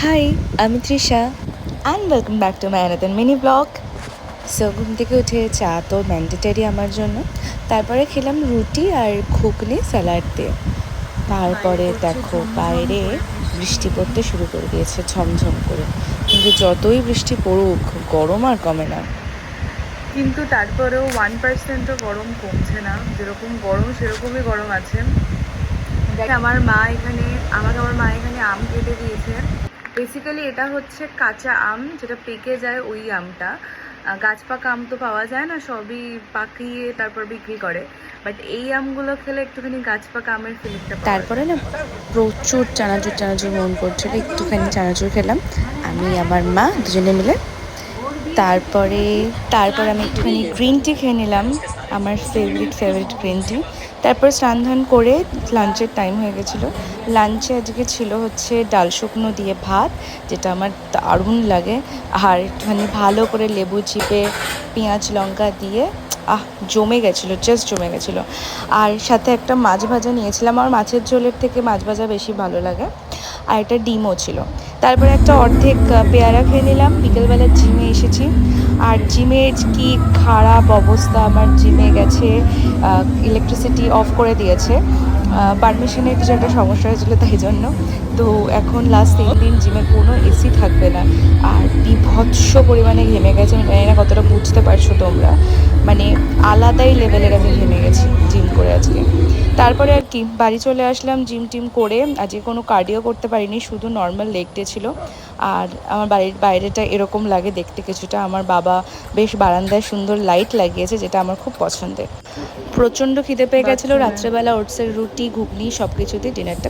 High, আমি Trisha and welcome back to my another mini blog. So ঘুম থেকে উঠে চা তো ম্যান্ডেটারি আমার জন্য। তারপরে খেলাম রুটি আর ঘুগনি স্যালাড দিয়ে। তারপরে দেখো বাইরে বৃষ্টি পড়তে শুরু করে দিয়েছে ঝমঝম করে, কিন্তু যতই বৃষ্টি পড়ুক গরম আর কমে না। কিন্তু তারপরেও 1%ও গরম কমছে না, যেরকম গরম সেরকমই গরম আছে। আমার মা এখানে আম কেটে দিয়েছে। বেসিক্যালি এটা হচ্ছে কাঁচা আম, যেটা পেকে যায় ওই আমটা। গাছ পাকা আম তো পাওয়া যায় না, সবই পাকিয়ে তারপর বিক্রি করে। বাট এই আমগুলো খেলে একটুখানি গাছ পাকা আমের ফিলিংটা পাওয়া তারপরে যায়। না প্রচুর চানাচুর চানাচুর মন করছিল, একটুখানি চানাচুর খেলাম আমি আমার মা দুজনে মিলে। তারপরে তারপর আমি একটুখানি গ্রিন টি খেয়ে নিলাম, আমার ফেভারিট গ্রিন টি। তারপর স্নান ধান করে লাঞ্চের টাইম হয়ে গেছিলো। লাঞ্চে আজকে ছিল হচ্ছে ডাল শুকনো দিয়ে ভাত, যেটা আমার দারুণ লাগে। আর একটুখানি ভালো করে লেবু চিপে পেঁয়াজ লঙ্কা দিয়ে জমে গেছিলো, জাস্ট জমে গেছিলো। আর সাথে একটা মাছ ভাজা নিয়েছিলাম, আমার মাছের ঝোলের থেকে মাছ ভাজা বেশি ভালো লাগে। আর একটা ডিমও ছিল। তারপরে একটা অর্ধেক পেয়ারা খেয়ে নিলাম। বিকেলবেলা জিমে এসেছি, আর জিমের কি খারাপ অবস্থা, আমার জিমে গেছে ইলেকট্রিসিটি অফ করে দিয়েছে। পারমিশনের কিছু একটা সমস্যা হয়েছিলো, তাই জন্য তো এখন লাস্ট 3 দিন জিমে কোনো এসি থাকবে না। আর বিভৎস পরিমাণে ঘেমে গেছে, আমি জানি না কতটা বুঝতে পারছো তোমরা, মানে আলাদাই লেভেলের আমি ঘেমে গেছি জিম করে আজকে। তারপরে আর কি বাড়ি চলে আসলাম জিম টিম করে। আজকে কোনো কার্ডিও করতে পারিনি, শুধু নর্মাল লেগ ডে ছিল। আর আমার বাড়ির বাইরেটা এরকম লাগে দেখতে কিছুটা। আমার বাবা বেশ বারান্দায় সুন্দর লাইট লাগিয়েছে, যেটা আমার খুব পছন্দের। প্রচণ্ড খিদে পেয়ে গেছিলো, রাত্রেবেলা ওটসের রুটি ঘুগনি সব কিছুতে ডিনারটা